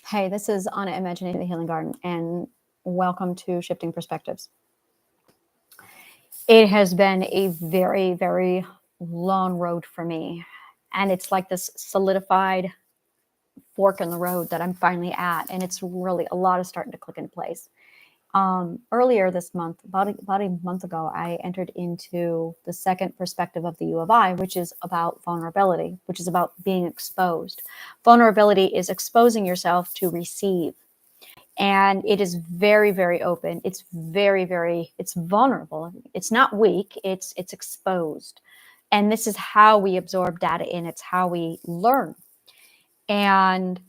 Hey, this is Anna imagining the Healing Garden, and welcome to Shifting Perspectives. It has been a very, very long road for me, and it's like this solidified fork in the road that I'm finally at, and it's really a lot of starting to click into place. Earlier this month, about a month ago, I entered into the second perspective of the U of I, which is about vulnerability, which is about being exposed. Vulnerability is exposing yourself to receive. And it is very, very open. It's it's vulnerable. It's not weak, it's exposed. And this is how we absorb data in, it's how we learn. And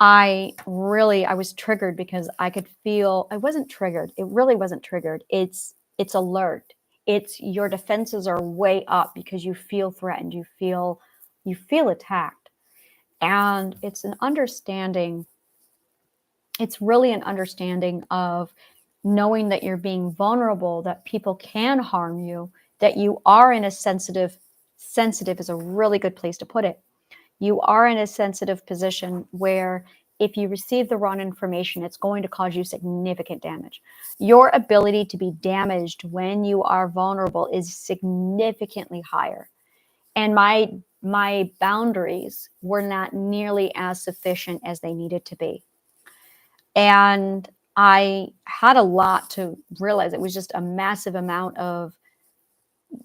I was triggered because I could feel, I wasn't triggered. It really wasn't triggered. It's alert. It's your defenses are way up because you feel threatened. You feel attacked. And it's an understanding. It's really an understanding of knowing that you're being vulnerable, that people can harm you, that you are in a sensitive is a really good place to put it. You are in a sensitive position where if you receive the wrong information, it's going to cause you significant damage. Your ability to be damaged when you are vulnerable is significantly higher. And my boundaries were not nearly as sufficient as they needed to be. And I had a lot to realize. It was just a massive amount of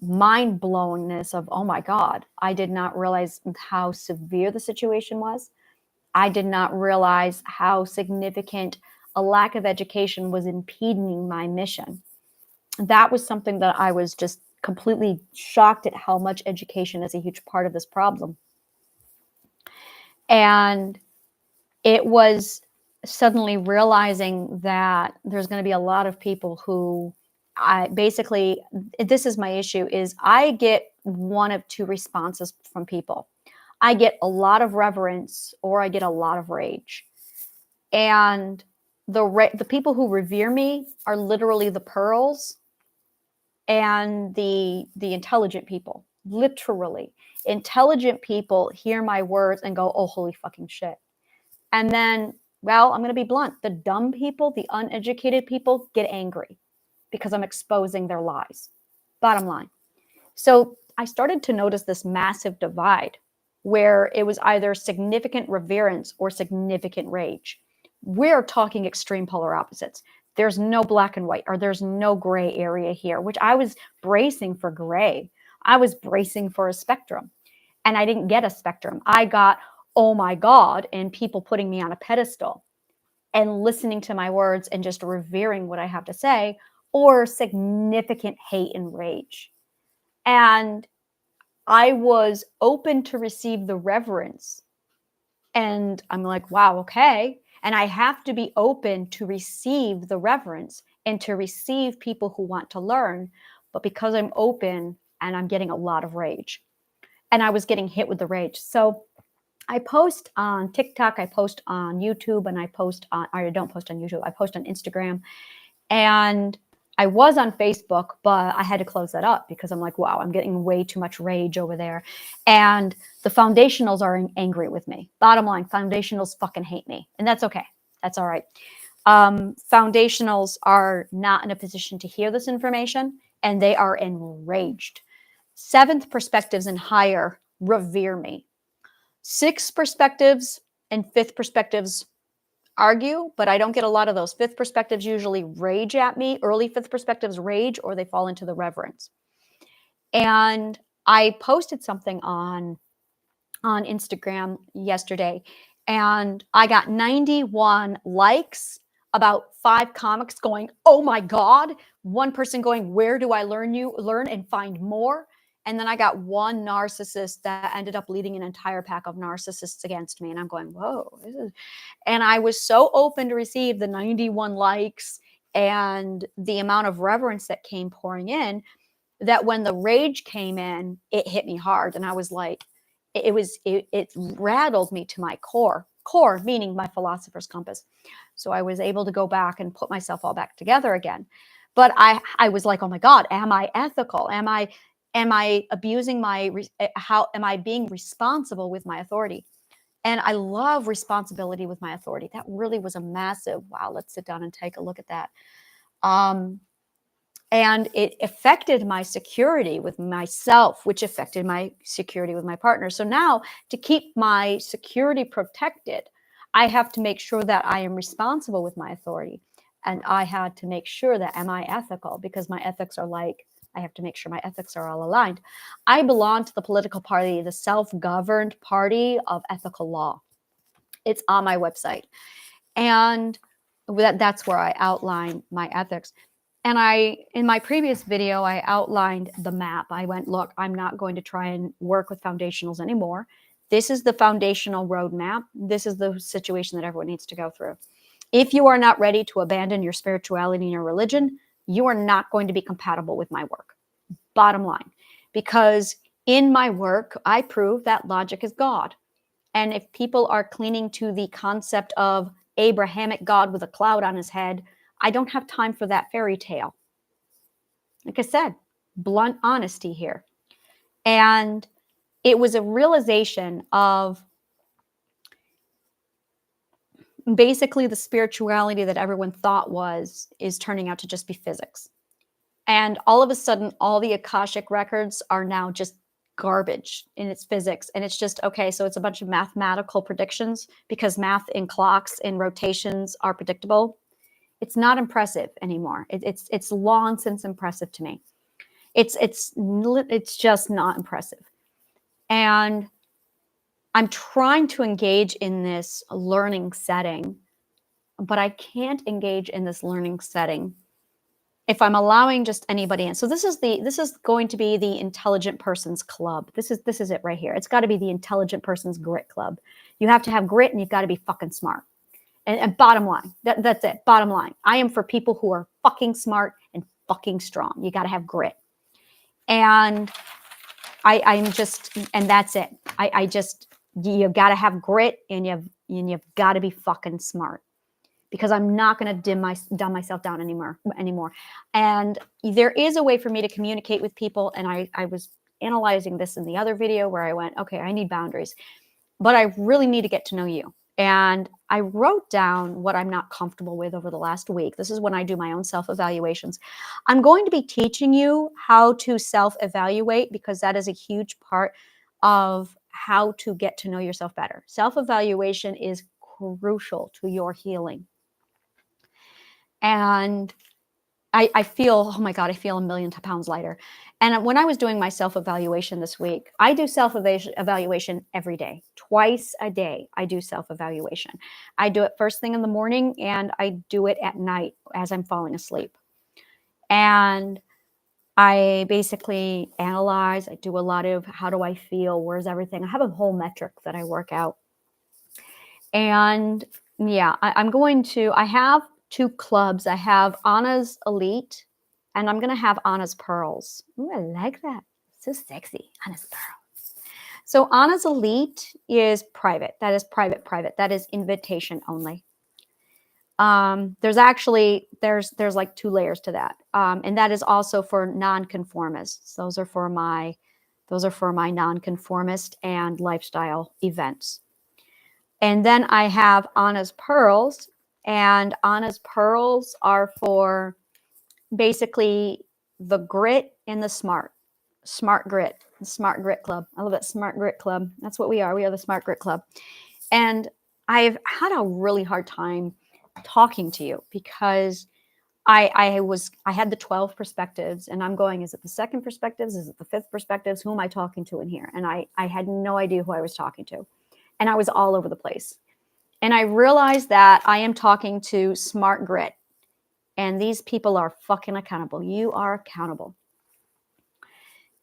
mind-blowingness of, oh my God, I did not realize how severe the situation was. I did not realize how significant a lack of education was impeding my mission. That was something that I was just completely shocked at, how much education is a huge part of this problem. And it was suddenly realizing that there's going to be a lot of people who this is my issue, is I get one of two responses from people. I get a lot of reverence or I get a lot of rage. And the people who revere me are literally the pearls and the intelligent people. Literally. Intelligent people hear my words and go, oh, holy fucking shit. And then, well, I'm going to be blunt. The dumb people, the uneducated people get angry because I'm exposing their lies. Bottom line. So I started to notice this massive divide where it was either significant reverence or significant rage. We're talking extreme polar opposites. There's no black and white, or there's no gray area here, which I was bracing for gray. I was bracing for a spectrum, and I didn't get a spectrum. I got, oh my God, and people putting me on a pedestal and listening to my words and just revering what I have to say, or significant hate and rage. And I was open to receive the reverence. And I'm like, wow, okay. And I have to be open to receive the reverence and to receive people who want to learn. But because I'm open, and I'm getting a lot of rage, and I was getting hit with the rage. So I post on TikTok, I post on YouTube, and I don't post on YouTube, I post on Instagram. And I was on Facebook, but I had to close that up because I'm like, wow, I'm getting way too much rage over there. And the foundationals are angry with me. Bottom line, foundationals fucking hate me. And that's okay. That's all right. Foundationals are not in a position to hear this information, and they are enraged. Seventh perspectives and higher revere me. Sixth perspectives and fifth perspectives argue, but I don't get a lot of those. Fifth perspectives usually rage at me. Early fifth perspectives rage, or they fall into the reverence. And I posted something on Instagram yesterday, and I got 91 likes, about 5 comics going, oh my God. One person going, where do I learn and find more? And then I got one narcissist that ended up leading an entire pack of narcissists against me. And I'm going, whoa. And I was so open to receive the 91 likes and the amount of reverence that came pouring in, that when the rage came in, it hit me hard. And I was like, it rattled me to my core meaning my philosopher's compass. So I was able to go back and put myself all back together again. But I was like, oh my God, am I ethical? Am I abusing how am I being responsible with my authority? And I love responsibility with my authority. That really was a massive, wow, let's sit down and take a look at that. And it affected my security with myself, which affected my security with my partner. So now, to keep my security protected, I have to make sure that I am responsible with my authority. And I had to make sure that, am I ethical? Because my ethics are like, I have to make sure my ethics are all aligned. I belong to the political party, the self-governed party of ethical law. It's on my website. And that's where I outline my ethics. And in my previous video, I outlined the map. I went, look, I'm not going to try and work with foundationals anymore. This is the foundational roadmap. This is the situation that everyone needs to go through. If you are not ready to abandon your spirituality and your religion, you are not going to be compatible with my work. Bottom line. Because in my work, I prove that logic is God. And if people are clinging to the concept of Abrahamic God with a cloud on his head, I don't have time for that fairy tale. Like I said, blunt honesty here. And it was a realization of basically the spirituality that everyone thought is turning out to just be physics. And all of a sudden, all the Akashic records are now just garbage in its physics. And it's just, okay, so it's a bunch of mathematical predictions because math in clocks and rotations are predictable. It's not impressive anymore. It's long since impressive to me. It's just not impressive. And I'm trying to engage in this learning setting, but I can't engage in this learning setting if I'm allowing just anybody in. So this is going to be the intelligent person's club. This is it right here. It's got to be the intelligent person's grit club. You have to have grit and you've got to be fucking smart. And bottom line, that's it. Bottom line, I am for people who are fucking smart and fucking strong. You got to have grit. And I'm just, and that's it. You've got to have grit and you've got to be fucking smart. Because I'm not going to dumb myself down anymore. And there is a way for me to communicate with people. And I was analyzing this in the other video where I went, okay, I need boundaries, but I really need to get to know you. And I wrote down what I'm not comfortable with over the last week. This is when I do my own self-evaluations. I'm going to be teaching you how to self-evaluate because that is a huge part of how to get to know yourself better. Self-evaluation is crucial to your healing. And I feel, oh my God, I feel 1,000,000 pounds lighter. And when I was doing my self-evaluation this week, I do self-evaluation every day, twice a day. I do self-evaluation. I do it first thing in the morning and I do it at night as I'm falling asleep. And I basically analyze, I do a lot of how do I feel, where's everything. I have a whole metric that I work out. And yeah, I have 2 clubs. I have Anna's Elite, and I'm going to have Anna's Pearls. Ooh, I like that. So sexy, Anna's Pearls. So Anna's Elite is private. That is private. That is invitation only. There's like 2 layers to that. And that is also for nonconformists. Those are for my nonconformist and lifestyle events. And then I have Anna's Pearls, and Anna's Pearls are for basically the grit and the smart grit, the smart grit club. I love it, smart grit club. That's what we are. We are the smart grit club. And I've had a really hard time talking to you because I had the 12 perspectives and I'm going, is it the 2nd perspectives? Is it the 5th perspectives? Who am I talking to in here? And I had no idea who I was talking to. And I was all over the place. And I realized that I am talking to smart grit. And these people are fucking accountable. You are accountable.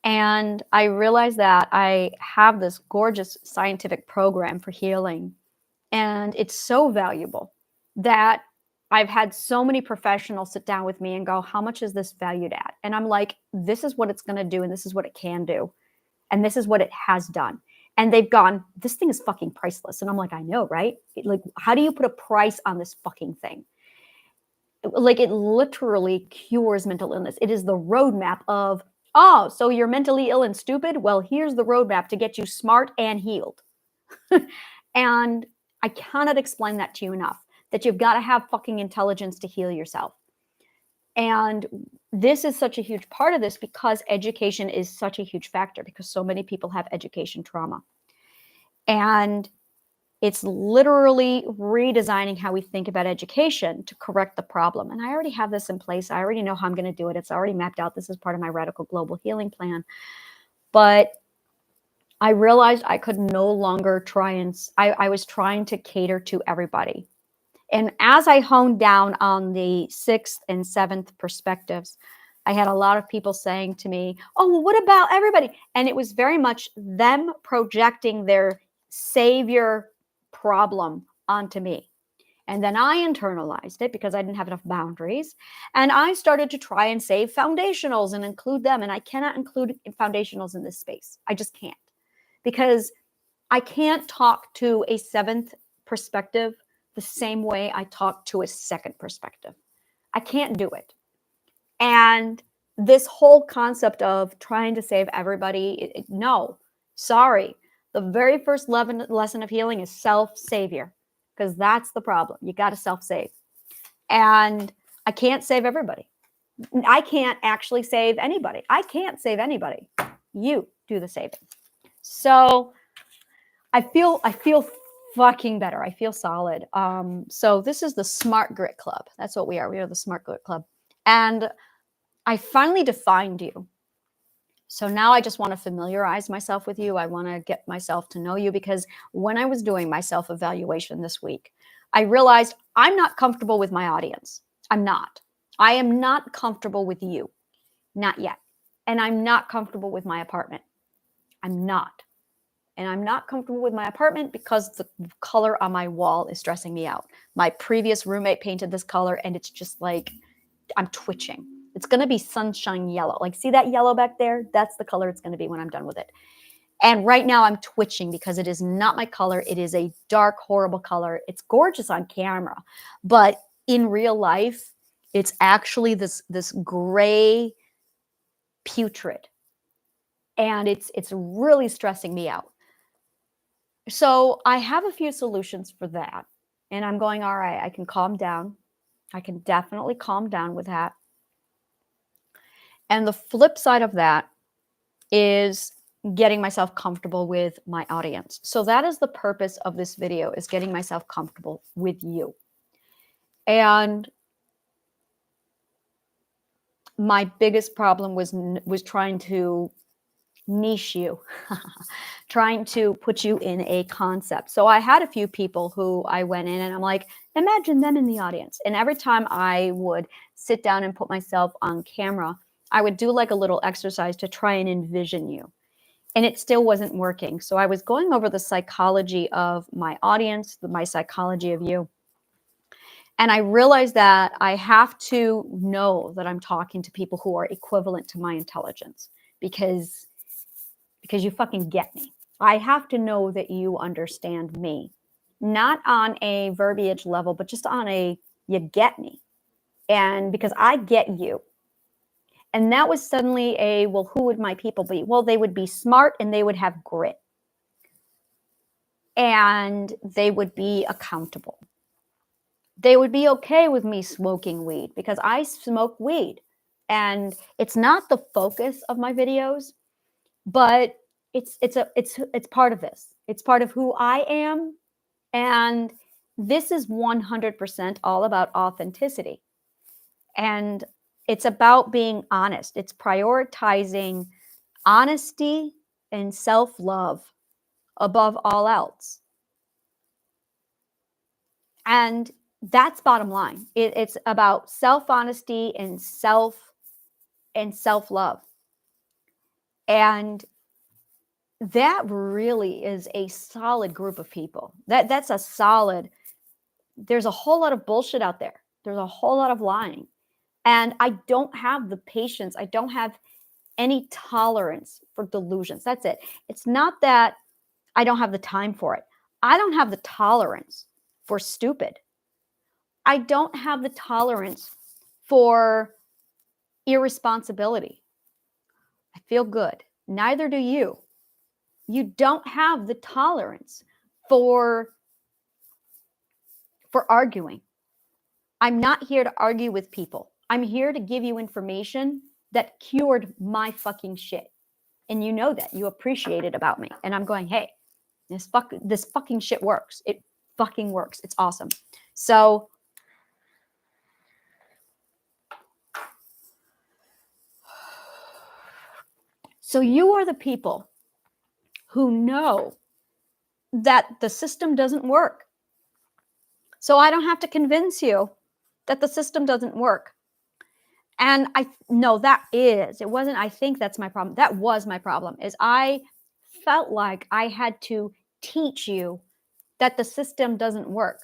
And I realized that I have this gorgeous scientific program for healing. And it's so valuable that I've had so many professionals sit down with me and go, how much is this valued at? And I'm like, this is what it's going to do. And this is what it can do. And this is what it has done. And they've gone, this thing is fucking priceless. And I'm like, I know, right? Like, how do you put a price on this fucking thing? Like, it literally cures mental illness. It is the roadmap of, oh, so you're mentally ill and stupid? Well, here's the roadmap to get you smart and healed. And I cannot explain that to you enough, that you've got to have fucking intelligence to heal yourself. And this is such a huge part of this because education is such a huge factor, because so many people have education trauma. And it's literally redesigning how we think about education to correct the problem. And I already have this in place. I already know how I'm going to do it. It's already mapped out. This is part of my radical global healing plan. But I realized I could no longer I was trying to cater to everybody. And as I honed down on the 6th and 7th perspectives, I had a lot of people saying to me, oh, well, what about everybody? And it was very much them projecting their savior problem onto me. And then I internalized it because I didn't have enough boundaries. And I started to try and save foundationals and include them. And I cannot include foundationals in this space. I just can't. Because I can't talk to a 7th perspective the same way I talk to a 2nd perspective. I can't do it. And this whole concept of trying to save everybody, no, sorry. The very first lesson of healing is self-savior, because that's the problem. You got to self-save. And I can't save everybody. I can't actually save anybody. I can't save anybody. You do the saving. So I feel fucking better. I feel solid. So this is the Smart Grit Club. That's what we are. We are the Smart Grit Club. And I finally defined you. So now I just want to familiarize myself with you. I want to get myself to know you, because when I was doing my self-evaluation this week, I realized I'm not comfortable with my audience. I'm not. I am not comfortable with you. Not yet. And I'm not comfortable with my apartment. I'm not. And I'm not comfortable with my apartment because the color on my wall is stressing me out. My previous roommate painted this color and it's just like, I'm twitching. It's going to be sunshine yellow. Like, see that yellow back there? That's the color it's going to be when I'm done with it. And right now I'm twitching because it is not my color. It is a dark, horrible color. It's gorgeous on camera, but in real life, it's actually this gray putrid. And it's really stressing me out. So I have a few solutions for that. And I'm going, all right, I can calm down. I can definitely calm down with that. And the flip side of that is getting myself comfortable with my audience. So that is the purpose of this video, is getting myself comfortable with you. And my biggest problem was trying to niche you, trying to put you in a concept. So I had a few people who I went in and I'm like, imagine them in the audience. And every time I would sit down and put myself on camera, I would do like a little exercise to try and envision you. And it still wasn't working. So I was going over the psychology of my audience, my psychology of you. And I realized that I have to know that I'm talking to people who are equivalent to my intelligence, because you fucking get me. I have to know that you understand me, not on a verbiage level, but just on a, you get me. And because I get you. And that was suddenly a, well, who would my people be? Well, they would be smart and they would have grit. And they would be accountable. They would be okay with me smoking weed, because I smoke weed. And it's not the focus of my videos, but it's part of this. It's part of who I am. And this is 100% all about authenticity. And it's about being honest. It's prioritizing honesty and self-love above all else. And that's bottom line. It's about self-honesty and self-love. And that really is a solid group of people. That's a solid. There's a whole lot of bullshit out there. There's a whole lot of lying. And I don't have the patience. I don't have any tolerance for delusions. That's it. It's not that I don't have the time for it. I don't have the tolerance for stupid. I don't have the tolerance for irresponsibility. I feel good. Neither do you. You don't have the tolerance for arguing. I'm not here to argue with people. I'm here to give you information that cured my fucking shit. And you know that. You appreciate it about me. And I'm going, hey, this fucking shit works. It fucking works. It's awesome. So you are the people who know that the system doesn't work. So I don't have to convince you that the system doesn't work. And I think that's my problem. That was my problem, is I felt like I had to teach you that the system doesn't work.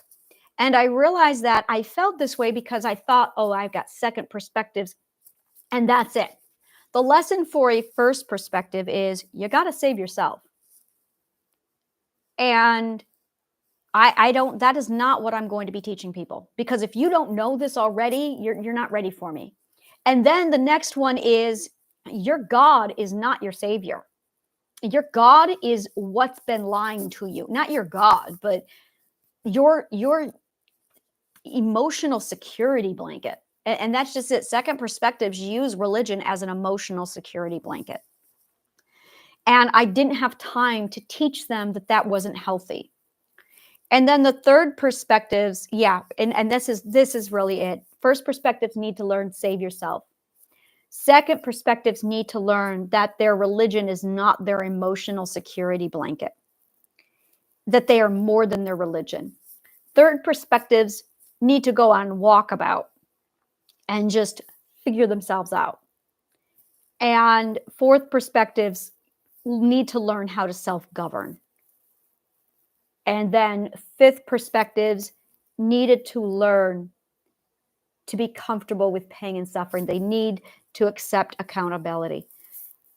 And I realized that I felt this way because I thought, oh, I've got second perspectives and that's it. The lesson for a first perspective is you got to save yourself. And that is not what I'm going to be teaching people, because if you don't know this already, you're not ready for me. And then the next one is your God is not your savior. Your God is what's been lying to you. Not your God, but your emotional security blanket. And that's just it. Second perspectives use religion as an emotional security blanket. And I didn't have time to teach them that wasn't healthy. And then the third perspectives, and this is really it. First perspectives need to learn save yourself. Second perspectives need to learn that their religion is not their emotional security blanket, that they are more than their religion. Third perspectives need to go on walkabout and just figure themselves out. And fourth perspectives need to learn how to self-govern. And then fifth perspectives needed to learn to be comfortable with pain and suffering. They need to accept accountability.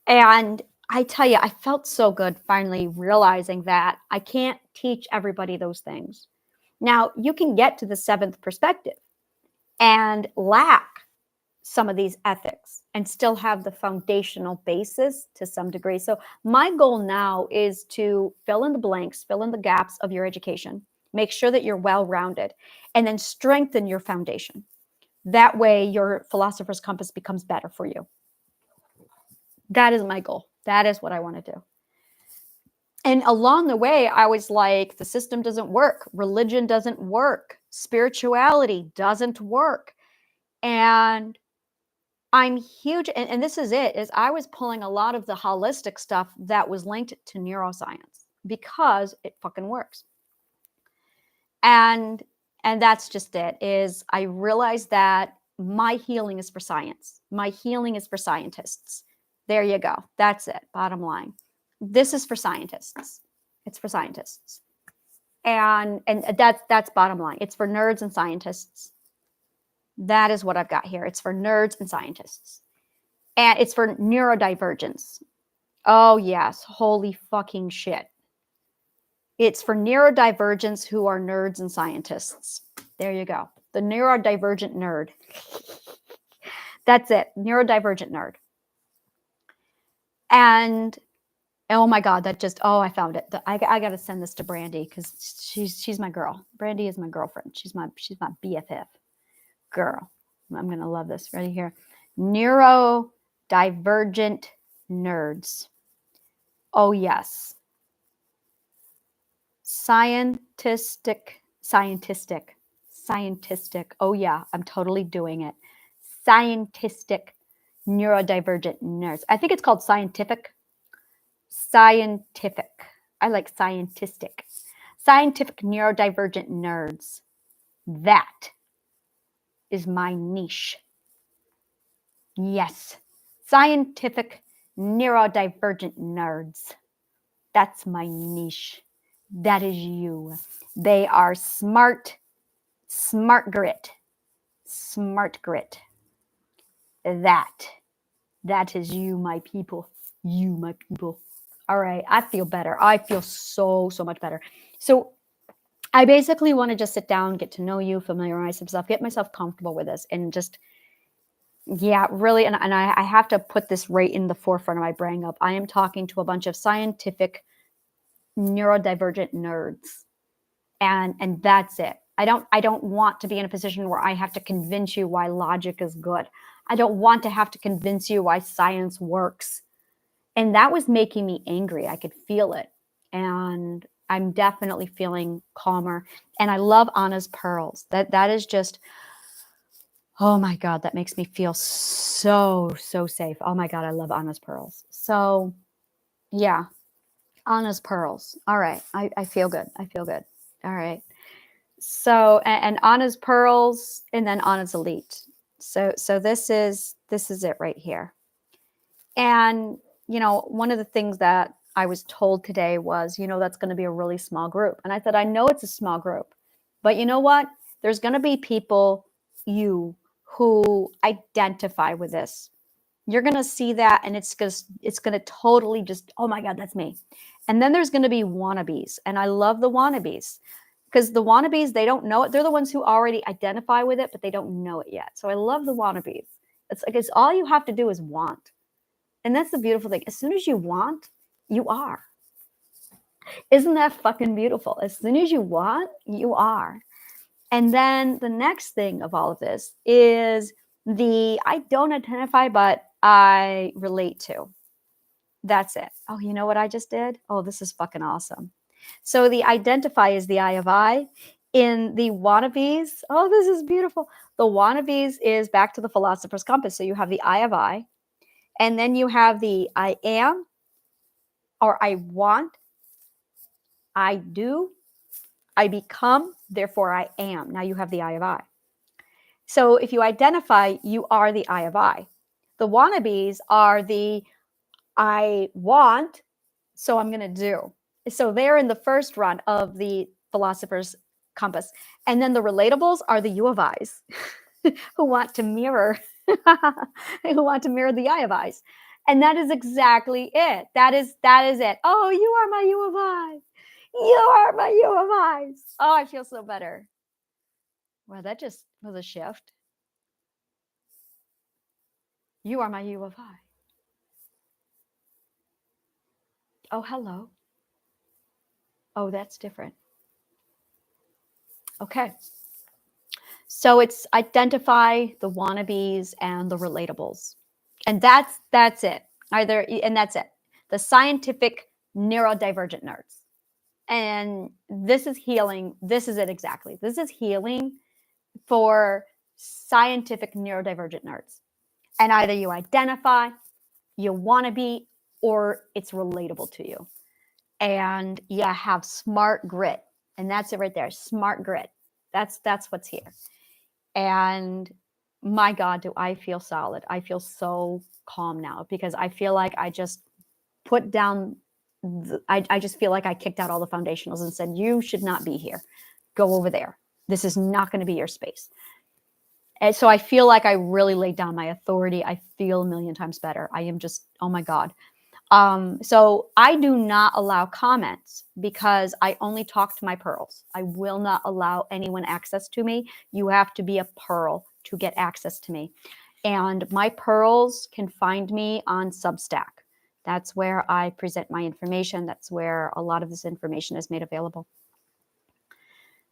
And I tell you, I felt so good finally realizing that I can't teach everybody those things. Now, you can get to the seventh perspective and lack some of these ethics and still have the foundational basis to some degree. So my goal now is to fill in the blanks, fill in the gaps of your education, make sure that you're well-rounded, and then strengthen your foundation. That way your philosopher's compass becomes better for you. That is my goal. That is what I want to do. And along the way, I was like, the system doesn't work. Religion doesn't work. Spirituality doesn't work. And I'm huge. And this is it, is I was pulling a lot of the holistic stuff that was linked to neuroscience because it fucking works. And that's just it, is I realized that my healing is for science. My healing is for scientists. There you go. That's it. Bottom line. This is for scientists. It's for scientists. And that's bottom line. It's for nerds and scientists. That is what I've got here. It's for nerds and scientists. And it's for neurodivergence. Oh, yes. Holy fucking shit. It's for neurodivergents who are nerds and scientists. There you go. The neurodivergent nerd. That's it. Neurodivergent nerd. And oh my God, I found it. I got to send this to Brandy because she's my girl. Brandy is my girlfriend. She's my BFF girl. I'm going to love this right here. Neurodivergent nerds. Oh, yes. Scientistic. Oh, yeah. I'm totally doing it. Scientistic neurodivergent nerds. I think it's called scientific. Scientific. I like scientistic. Scientific neurodivergent nerds. That is my niche. Yes. Scientific neurodivergent nerds. That's my niche. That is you. They are smart grit. Smart grit. That is you, my people. You, my people. All right. I feel better. I feel so much better. So I basically want to just sit down, get to know you, familiarize myself, get myself comfortable with this, and just, really. And I have to put this right in the forefront of my brain up. I am talking to a bunch of scientific neurodivergent nerds. And that's it. I don't want to be in a position where I have to convince you why logic is good. I don't want to have to convince you why science works. And that was making me angry. I could feel it. And I'm definitely feeling calmer. And I love Anna's pearls. That is just, oh my God, that makes me feel so, so safe. Oh my God, I love Anna's pearls. So yeah, Anna's pearls. All right. I feel good. I feel good. All right. So, and Anna's pearls, and then Anna's elite. So this is it right here. And, one of the things that I was told today was, that's going to be a really small group. And I said, I know it's a small group, but you know what? There's going to be people, who identify with this. You're going to see that, and it's going to totally just, oh my God, that's me. And then there's going to be wannabes. And I love the wannabes, because the wannabes, they don't know it. They're the ones who already identify with it, but they don't know it yet. So I love the wannabes. It's like, it's all you have to do is want. And that's the beautiful thing. As soon as you want, you are. Isn't that fucking beautiful? As soon as you want, you are. And then the next thing of all of this is I don't identify, but I relate to. That's it. Oh, you know what I just did? Oh, this is fucking awesome. So the identify is the I of I. In the wannabes, oh, this is beautiful. The wannabes is back to the philosopher's compass. So you have the I of I, and then you have the I am, or I want, I do, I become, therefore I am. Now you have the I of I. So if you identify, you are the I of I. The wannabes are the I want, so I'm going to do. So they're in the first run of the philosopher's compass. And then the relatables are the U of I's who want to mirror, who want to mirror the I of I's. And that is exactly it. That is it. Oh, you are my U of I. You are my U of I's. Oh, I feel so better. Wow, that just was a shift. You are my U of I. Oh, hello. Oh, that's different. Okay. So it's identify the wannabes and the relatables. And that's it. And that's it. The scientific neurodivergent nerds. And this is healing. This is it exactly. This is healing for scientific neurodivergent nerds. And either you identify, you want to be, or it's relatable to you. And you have smart grit. And that's it right there. Smart grit. That's what's here. And my God, do I feel solid. I feel so calm now, because I feel like I just put down, I just feel like I kicked out all the foundationals and said, you should not be here. Go over there. This is not going to be your space. And so I feel like I really laid down my authority. I feel a million times better. I am just, oh my God. So I do not allow comments, because I only talk to my pearls. I will not allow anyone access to me. You have to be a pearl to get access to me. And my pearls can find me on Substack. That's where I present my information. That's where a lot of this information is made available.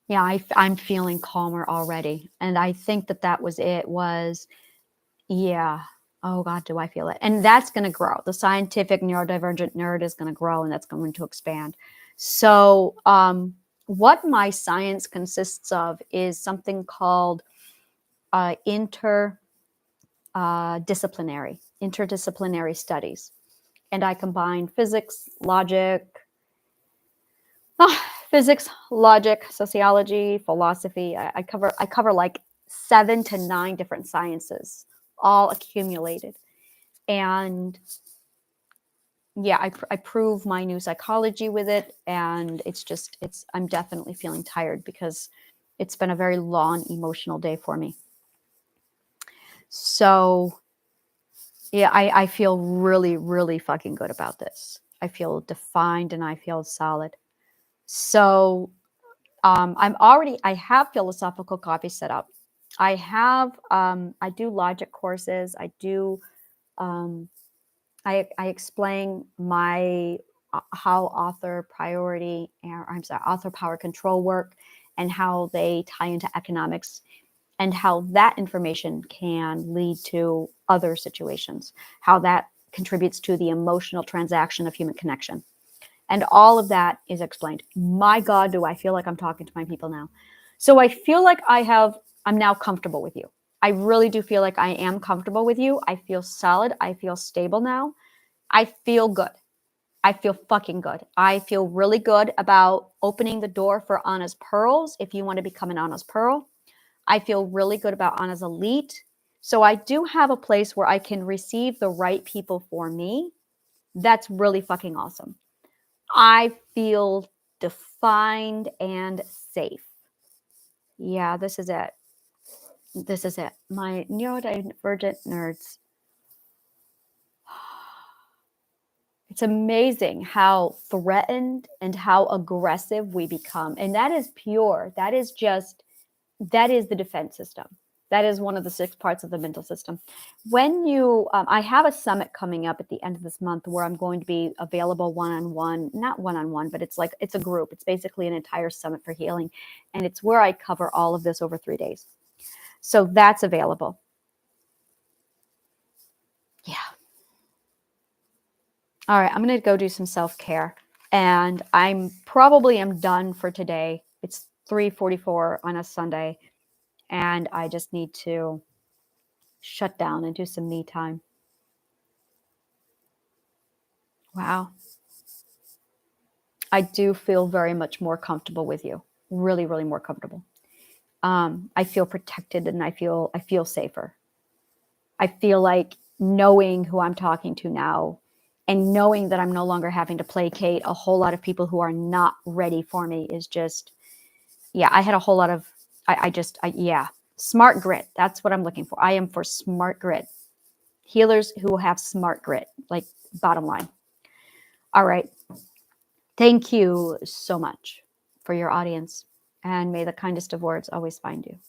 Yeah, I'm feeling calmer already. And I think that was it. Yeah. Oh God, do I feel it? And that's going to grow. The scientific neurodivergent nerd is going to grow, and that's going to expand. So what my science consists of is something called interdisciplinary studies. And I combine physics, logic, sociology, philosophy. I cover like 7 to 9 different sciences, all accumulated. And yeah, I prove my new psychology with it. And I'm definitely feeling tired, because it's been a very long emotional day for me. So yeah, I feel really, really fucking good about this. I feel defined and I feel solid. So I have philosophical coffee set up. I do logic courses. I do, I explain my how author priority, or I'm sorry, author power control work, and how they tie into economics, and how that information can lead to other situations, how that contributes to the emotional transaction of human connection. And all of that is explained. My God, do I feel like I'm talking to my people now. So I feel like I'm now comfortable with you. I really do feel like I am comfortable with you. I feel solid. I feel stable now. I feel good. I feel fucking good. I feel really good about opening the door for Anna's Pearls if you want to become an Anna's Pearl. I feel really good about Anna's Elite. So I do have a place where I can receive the right people for me. That's really fucking awesome. I feel defined and safe. Yeah, this is it. This is it. My neurodivergent nerds. It's amazing how threatened and how aggressive we become. And that is pure. That is the defense system. That is one of the 6 parts of the mental system. When you, I have a summit coming up at the end of this month where I'm going to be available one-on-one, not one-on-one, but it's a group. It's basically an entire summit for healing. And it's where I cover all of this over 3 days. So that's available. Yeah. All right. I'm going to go do some self-care. And I'm done for today. It's 3:44 on a Sunday. And I just need to shut down and do some me time. Wow. I do feel very much more comfortable with you. Really, really more comfortable. I feel protected and I feel safer. I feel like knowing who I'm talking to now and knowing that I'm no longer having to placate a whole lot of people who are not ready for me is just, yeah, I had a whole lot of, yeah, smart grit. That's what I'm looking for. I am for smart grit. Healers who have smart grit, like bottom line. All right. Thank you so much for your audience, and may the kindest of words always find you.